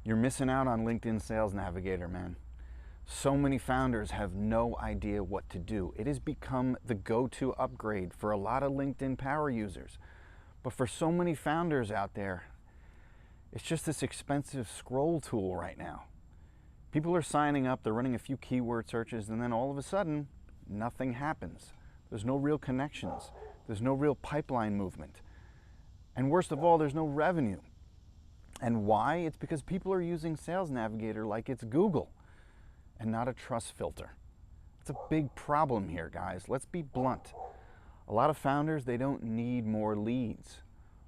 You're missing out on LinkedIn Sales Navigator, man. So many founders have no idea what to do. It has become the go-to upgrade for a lot of LinkedIn power users. But for so many founders out there, it's just this expensive scroll tool right now. People are signing up, they're running a few keyword searches, and then all of a sudden, nothing happens. There's no real connections. There's no real pipeline movement. And worst of all, there's no revenue. And why? It's because people are using Sales Navigator like it's Google and not a trust filter. It's a big problem here, guys. Let's be blunt. A lot of founders, they don't need more leads.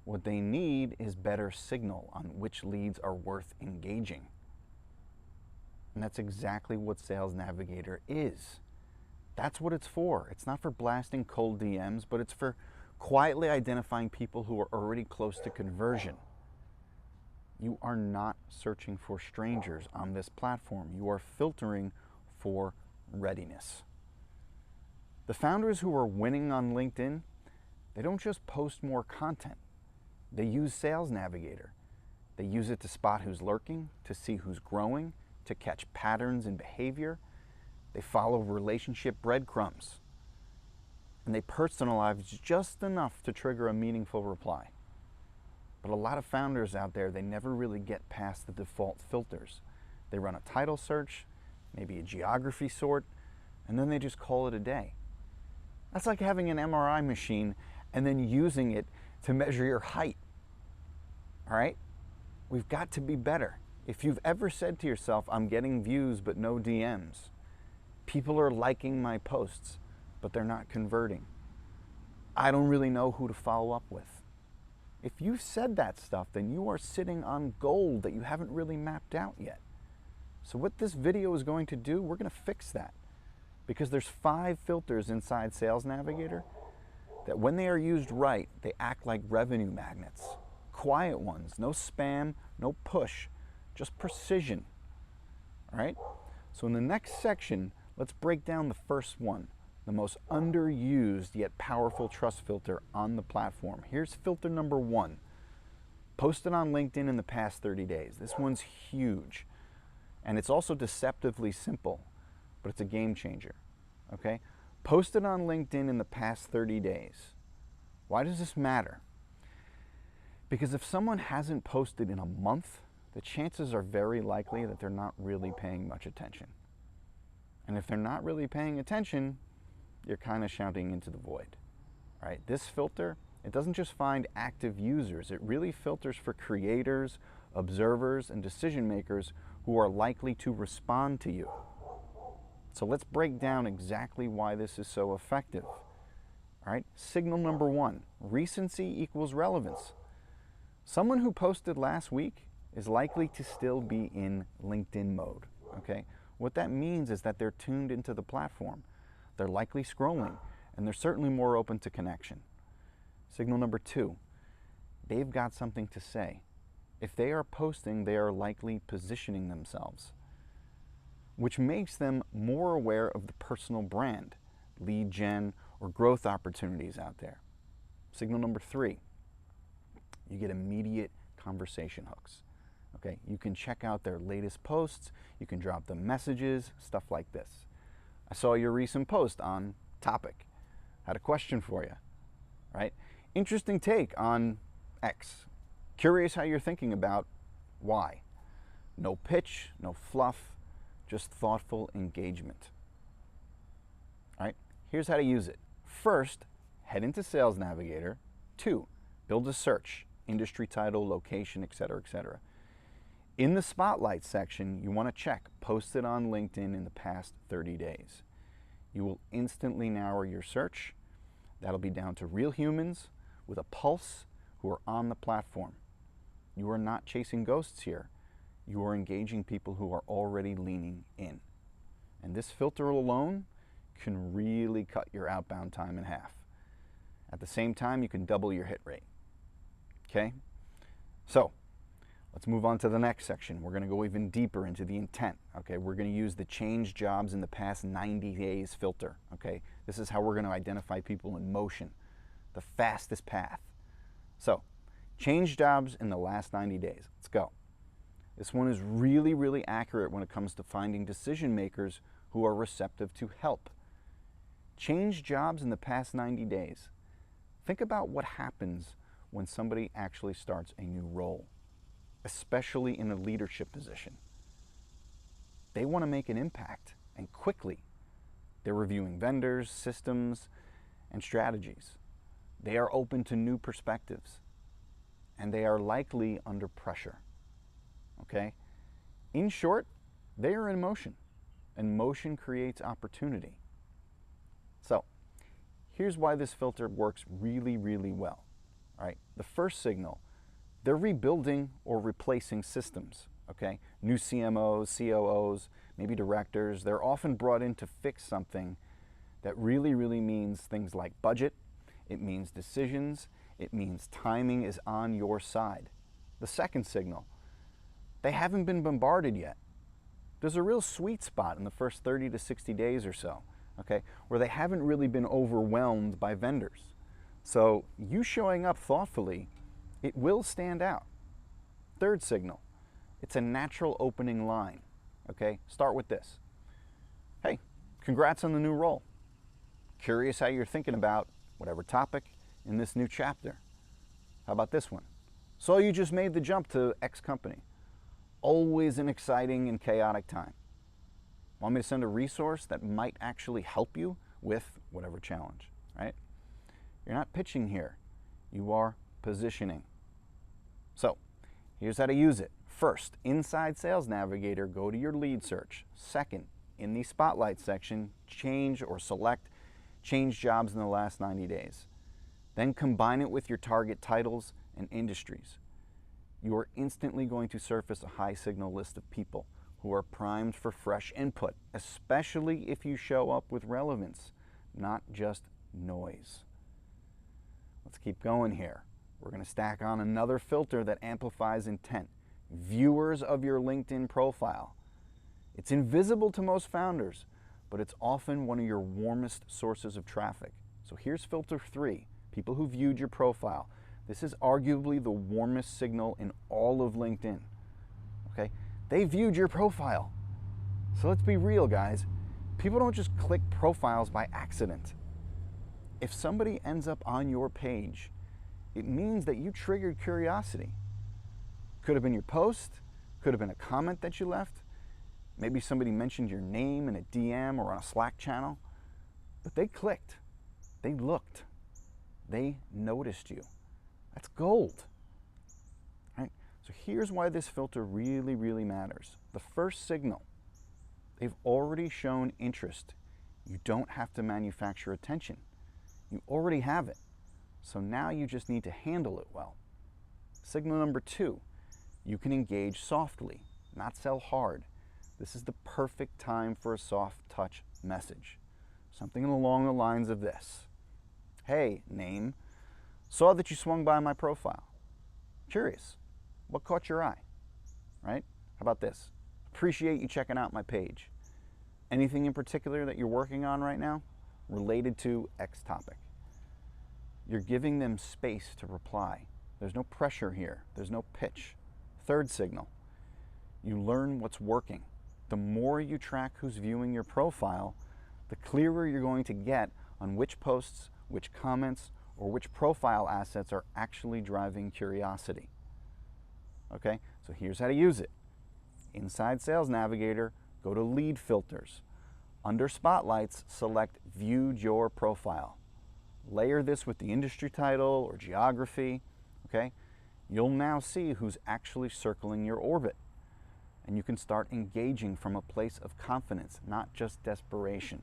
What they need is better signal on which leads are worth engaging. And that's exactly what Sales Navigator is. That's what it's for. It's not for blasting cold DMs, but it's for quietly identifying people who are already close to conversion. You are not searching for strangers on this platform. You are filtering for readiness. The founders who are winning on LinkedIn, they don't just post more content. They use Sales Navigator. They use it to spot who's lurking, to see who's growing, to catch patterns in behavior. They follow relationship breadcrumbs. And they personalize just enough to trigger a meaningful reply. But a lot of founders out there, they never really get past the default filters. They run a title search, maybe a geography sort, and then they just call it a day. That's like having an MRI machine and then using it to measure your height. All right? We've got to be better. If you've ever said to yourself, I'm getting views but no DMs, people are liking my posts, but they're not converting, I don't really know who to follow up with. If you've said that stuff, then you are sitting on gold that you haven't really mapped out yet. So what this video is going to do, we're going to fix that. Because there's 5 filters inside Sales Navigator that when they are used right, they act like revenue magnets. Quiet ones, no spam, no push, just precision. All right? So in the next section, let's break down the first one, the most underused yet powerful trust filter on the platform. Here's filter number 1. Posted on LinkedIn in the past 30 days. This one's huge. And it's also deceptively simple, but it's a game changer. Okay? Posted on LinkedIn in the past 30 days. Why does this matter? Because if someone hasn't posted in a month, the chances are very likely that they're not really paying much attention. And if they're not really paying attention, you're kind of shouting into the void. All right? This filter, it doesn't just find active users. It really filters for creators, observers, and decision makers who are likely to respond to you. So let's break down exactly why this is so effective. All right? Signal number 1, recency equals relevance. Someone who posted last week is likely to still be in LinkedIn mode. Okay? What that means is that they're tuned into the platform. They're likely scrolling, and they're certainly more open to connection. Signal number 2, they've got something to say. If they are posting, they are likely positioning themselves, which makes them more aware of the personal brand, lead gen, or growth opportunities out there. Signal number 3, you get immediate conversation hooks. Okay, you can check out their latest posts, you can drop them messages, stuff like this. I saw your recent post on topic. Had a question for you, right? Interesting take on X. Curious how you're thinking about Y. No pitch, no fluff, just thoughtful engagement. All right, here's how to use it. First, head into Sales Navigator. 2, build a search, industry title, location, etc., etc. In the Spotlight section, you want to check posted on LinkedIn in the past 30 days. You will instantly narrow your search. That'll be down to real humans with a pulse who are on the platform. You are not chasing ghosts here. You are engaging people who are already leaning in. And this filter alone can really cut your outbound time in half. At the same time, you can double your hit rate. Okay? So, let's move on to the next section. We're going to go even deeper into the intent. Okay, we're going to use the change jobs in the past 90 days filter. Okay, this is how we're going to identify people in motion, the fastest path. So, change jobs in the last 90 days. Let's go. This one is really, really accurate when it comes to finding decision makers who are receptive to help. Change jobs in the past 90 days. Think about what happens when somebody actually starts a new role, especially in a leadership position. They want to make an impact, and quickly. They're reviewing vendors, systems, and strategies. They are open to new perspectives, and they are likely under pressure. Okay? In short, they are in motion, and motion creates opportunity. So, here's why this filter works really, really well. All right? The first signal, they're rebuilding or replacing systems. Okay? New CMOs, COOs, maybe directors, they're often brought in to fix something that really, really means things like budget, it means decisions, it means timing is on your side. The second signal, they haven't been bombarded yet. There's a real sweet spot in the first 30 to 60 days or so, okay, where they haven't really been overwhelmed by vendors. So you showing up thoughtfully, it will stand out. Third signal, it's a natural opening line, okay? Start with this. Hey, congrats on the new role. Curious how you're thinking about whatever topic in this new chapter. How about this one? So you just made the jump to X company. Always an exciting and chaotic time. Want me to send a resource that might actually help you with whatever challenge, right? You're not pitching here. You are positioning. So here's how to use it. First, inside Sales Navigator, go to your lead search. Second, in the spotlight section, change or select change jobs in the last 90 days. Then combine it with your target titles and industries. You are instantly going to surface a high signal list of people who are primed for fresh input, especially if you show up with relevance, not just noise. Let's keep going here. We're going to stack on another filter that amplifies intent. Viewers of your LinkedIn profile. It's invisible to most founders, but it's often one of your warmest sources of traffic. So here's filter 3, people who viewed your profile. This is arguably the warmest signal in all of LinkedIn. Okay? They viewed your profile. So let's be real, guys. People don't just click profiles by accident. If somebody ends up on your page, it means that you triggered curiosity. Could have been your post, could have been a comment that you left. Maybe somebody mentioned your name in a DM or on a Slack channel. But they clicked, they looked, they noticed you. That's gold. Right? So here's why this filter really, really matters. The first signal, they've already shown interest. You don't have to manufacture attention. You already have it. So now you just need to handle it well. Signal number 2, you can engage softly, not sell hard. This is the perfect time for a soft touch message. Something along the lines of this. Hey, name, saw that you swung by my profile. Curious, what caught your eye? Right? How about this? Appreciate you checking out my page. Anything in particular that you're working on right now related to X topic? You're giving them space to reply. There's no pressure here. There's no pitch. Third signal, you learn what's working. The more you track who's viewing your profile, the clearer you're going to get on which posts, which comments, or which profile assets are actually driving curiosity. Okay, so here's how to use it. Inside Sales Navigator, go to Lead Filters. Under Spotlights, select Viewed Your Profile. Layer this with the industry title or geography, okay? You'll now see who's actually circling your orbit. And you can start engaging from a place of confidence, not just desperation.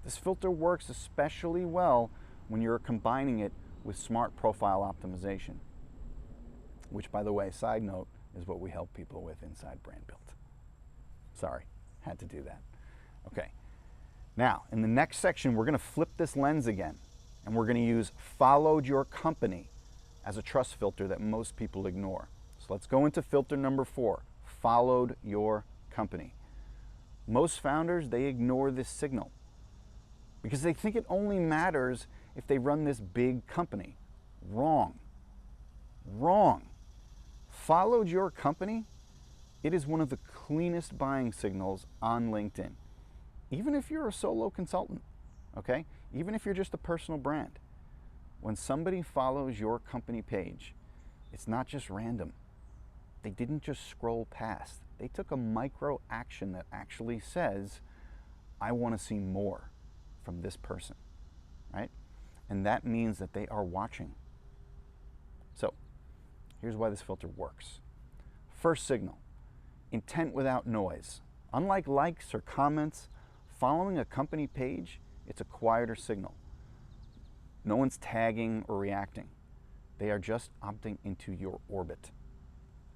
This filter works especially well when you're combining it with smart profile optimization, which, by the way, side note, is what we help people with inside Brand Build. Sorry, had to do that. Okay, now in the next section, we're going to flip this lens again, and we're going to use followed your company as a trust filter that most people ignore. So let's go into filter number 4, followed your company. Most founders, they ignore this signal because they think it only matters if they run this big company. Wrong. Wrong. Followed your company It is one of the cleanest buying signals on LinkedIn. Even if you're a solo consultant, okay? Even if you're just a personal brand. When somebody follows your company page, it's not just random. They didn't just scroll past. They took a micro action that actually says, I want to see more from this person, right? And that means that they are watching. So, here's why this filter works. First signal, intent without noise. Unlike likes or comments, following a company page, it's a quieter signal. No one's tagging or reacting. They are just opting into your orbit.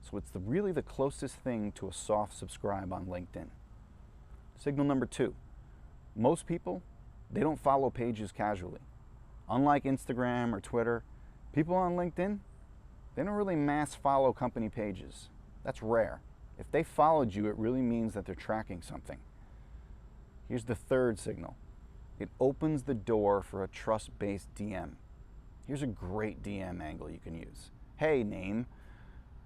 So it's really the closest thing to a soft subscribe on LinkedIn. Signal number 2. Most people, they don't follow pages casually. Unlike Instagram or Twitter, people on LinkedIn, they don't really mass follow company pages. That's rare. If they followed you, it really means that they're tracking something. Here's the third signal. It opens the door for a trust-based DM. Here's a great DM angle you can use. Hey, name,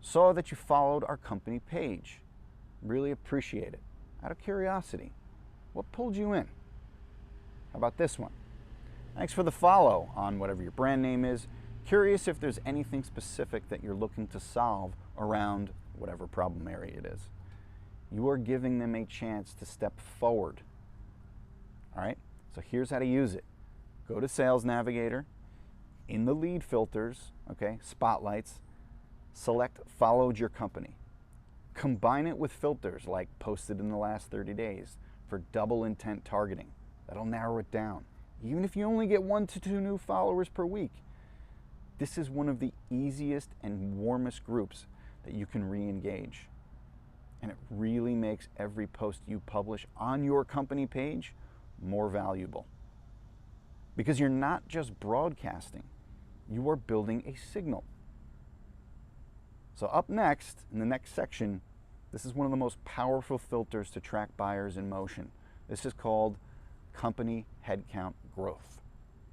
saw that you followed our company page. Really appreciate it. Out of curiosity, what pulled you in? How about this one? Thanks for the follow on whatever your brand name is. Curious if there's anything specific that you're looking to solve around whatever problem area it is. You are giving them a chance to step forward. All right? So here's how to use it. Go to Sales Navigator. In the lead filters, okay, spotlights, select followed your company. Combine it with filters like posted in the last 30 days for double intent targeting. That'll narrow it down. Even if you only get 1 to 2 new followers per week. This is one of the easiest and warmest groups that you can re-engage. And it really makes every post you publish on your company page more valuable. Because you're not just broadcasting, you are building a signal. So up next, in the next section, this is one of the most powerful filters to track buyers in motion. This is called company headcount growth.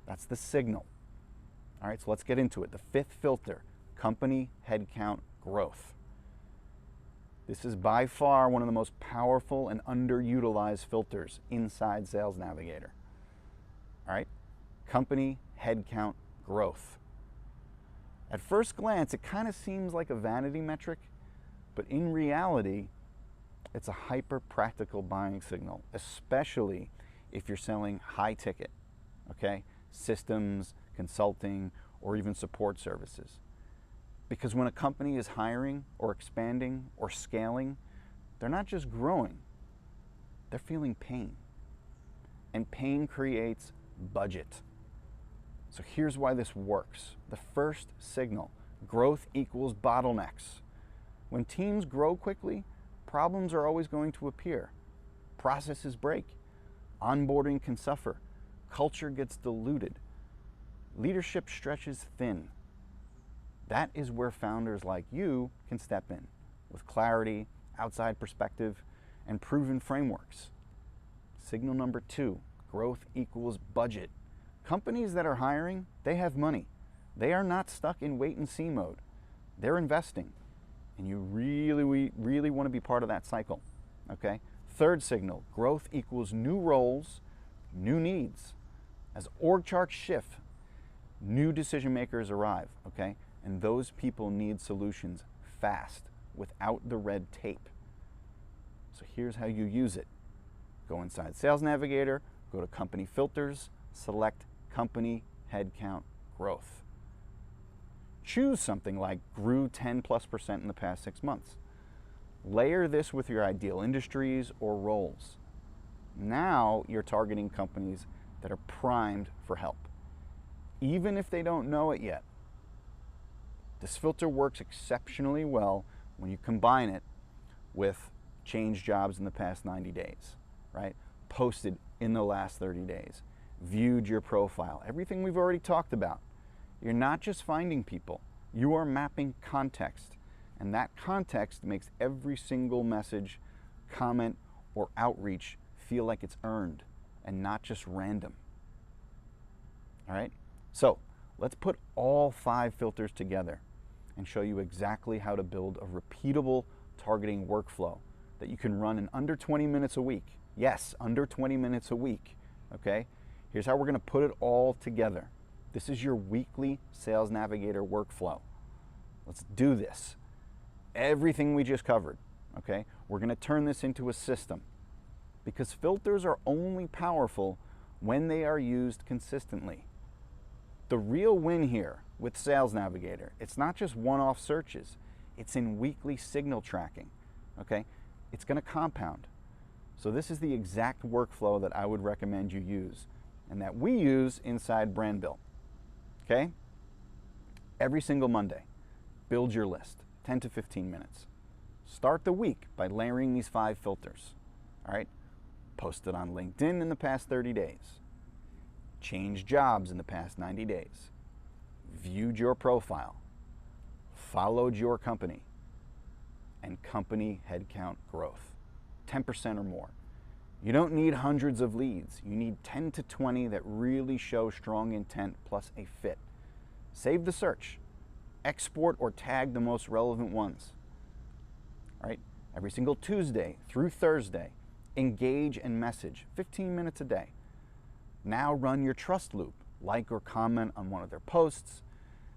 That's the signal. All right, so let's get into it. The 5th filter, company headcount growth. This is by far one of the most powerful and underutilized filters inside Sales Navigator. All right, company headcount growth. At first glance, it kind of seems like a vanity metric, but in reality, it's a hyper-practical buying signal, especially if you're selling high ticket, okay? Systems, consulting, or even support services. Because when a company is hiring or expanding or scaling, they're not just growing, they're feeling pain. And pain creates budget. So here's why this works. The first signal, growth equals bottlenecks. When teams grow quickly, problems are always going to appear. Processes break. Onboarding can suffer. Culture gets diluted. Leadership stretches thin. That is where founders like you can step in with clarity, outside perspective, and proven frameworks. Signal number 2, growth equals budget. Companies that are hiring, they have money. They are not stuck in wait and see mode. They're investing. And you really want to be part of that cycle, okay? Third signal, growth equals new roles, new needs. As org charts shift, new decision makers arrive, okay? And those people need solutions fast, without the red tape. So here's how you use it. Go inside Sales Navigator, go to Company Filters, select Company Headcount Growth. Choose something like grew 10+% in the past 6 months. Layer this with your ideal industries or roles. Now you're targeting companies that are primed for help, even if they don't know it yet. This filter works exceptionally well when you combine it with changed jobs in the past 90 days, right? Posted in the last 30 days, viewed your profile, everything we've already talked about. You're not just finding people, you are mapping context, and that context makes every single message, comment, or outreach feel like it's earned and not just random. All right? So let's put all 5 filters together and show you exactly how to build a repeatable targeting workflow that you can run in under 20 minutes a week. Yes, under 20 minutes a week, okay? Here's how we're gonna put it all together. This is your weekly Sales Navigator workflow. Let's do this. Everything we just covered, okay? We're gonna turn this into a system because filters are only powerful when they are used consistently. The real win here with Sales Navigator, it's not just one-off searches, it's in weekly signal tracking, okay? It's gonna compound. So this is the exact workflow that I would recommend you use and that we use inside Brandbill, okay? Every single Monday, build your list, 10 to 15 minutes. Start the week by layering these 5 filters, all right? Posted on LinkedIn in the past 30 days. Changed jobs in the past 90 days. Viewed your profile. Followed your company. And company headcount growth, 10% or more. You don't need hundreds of leads. You need 10 to 20 that really show strong intent plus a fit. Save the search. Export or tag the most relevant ones. All right? Every single Tuesday through Thursday, engage and message, 15 minutes a day. Now run your trust loop. Like or comment on one of their posts.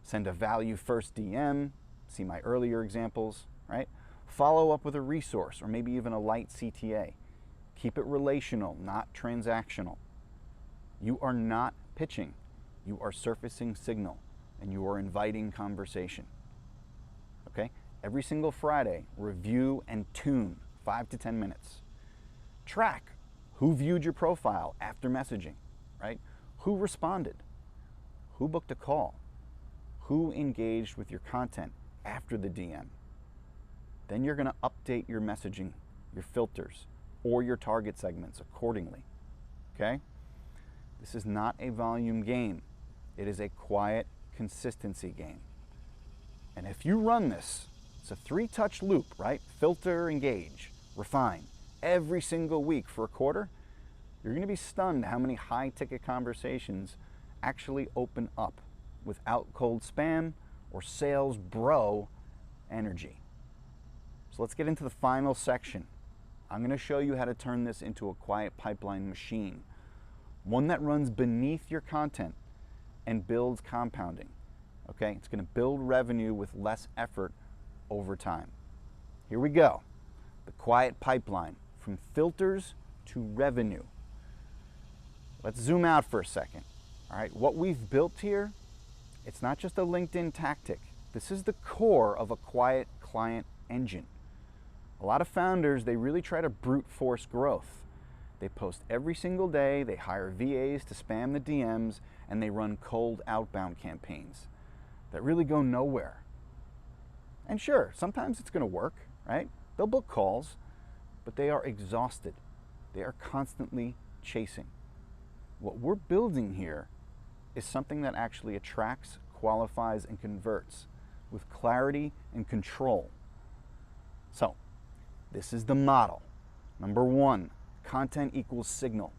Send a value first DM. See my earlier examples, right? Follow up with a resource or maybe even a light CTA. Keep it relational, not transactional. You are not pitching. You are surfacing signal and you are inviting conversation. Okay? Every single Friday, review and tune, 5 to 10 minutes. Track who viewed your profile after messaging, right? Who responded? Who booked a call? Who engaged with your content after the DM? Then you're gonna update your messaging, your filters, or your target segments accordingly, okay? This is not a volume game. It is a quiet consistency game. And if you run this, it's a 3-touch loop, right? Filter, engage, refine, every single week for a quarter, you're gonna be stunned how many high-ticket conversations actually open up without cold spam or sales bro energy. So let's get into the final section. I'm gonna show you how to turn this into a quiet pipeline machine, one that runs beneath your content and builds compounding, okay? It's gonna build revenue with less effort over time. Here we go. The quiet pipeline, from filters to revenue. Let's zoom out for a second, all right? What we've built here, it's not just a LinkedIn tactic. This is the core of a quiet client engine. A lot of founders, they really try to brute force growth. They post every single day, they hire VAs to spam the DMs, and they run cold outbound campaigns that really go nowhere. And sure, sometimes it's gonna work, right? They'll book calls, but they are exhausted. They are constantly chasing. What we're building here is something that actually attracts, qualifies, and converts with clarity and control. So, this is the model. Number 1, content equals signal,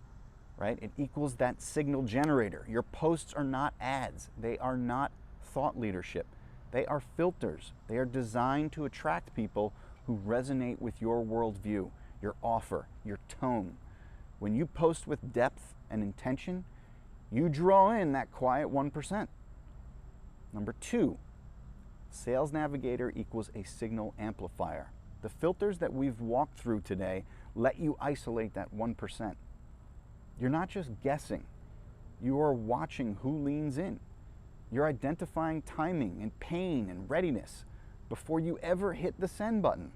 right? It equals that signal generator. Your posts are not ads. They are not thought leadership. They are filters. They are designed to attract people who resonate with your worldview, your offer, your tone. When you post with depth and intention, you draw in that quiet 1%. Number 2, Sales Navigator equals a signal amplifier. The filters that we've walked through today let you isolate that 1%. You're not just guessing. You are watching who leans in. You're identifying timing and pain and readiness before you ever hit the send button.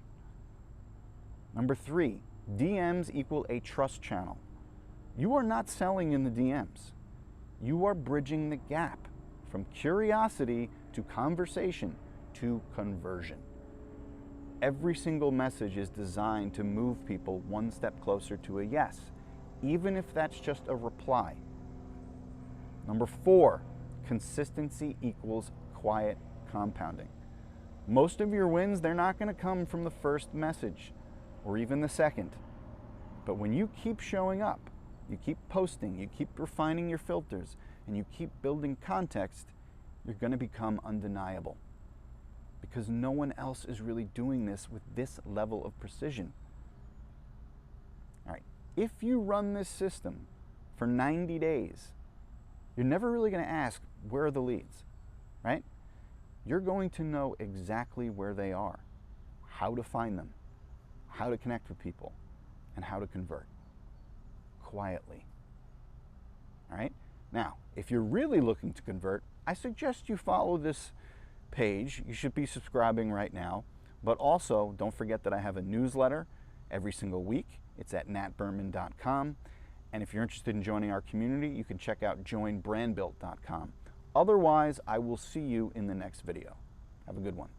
Number 3, DMs equal a trust channel. You are not selling in the DMs. You are bridging the gap from curiosity to conversation to conversion. Every single message is designed to move people one step closer to a yes, even if that's just a reply. Number 4, consistency equals quiet compounding. Most of your wins, they're not going to come from the first message or even the second. But when you keep showing up, you keep posting, you keep refining your filters, and you keep building context, you're going to become undeniable. because no one else is really doing this with this level of precision. All right, if you run this system for 90 days, you're never really going to ask, where are the leads, right? You're going to know exactly where they are, how to find them, how to connect with people, and how to convert quietly. All right? Now, if you're really looking to convert, I suggest you follow this page. You should be subscribing right now. But also, don't forget that I have a newsletter every single week. It's at natberman.com. And if you're interested in joining our community, you can check out joinbrandbuilt.com. Otherwise, I will see you in the next video. Have a good one.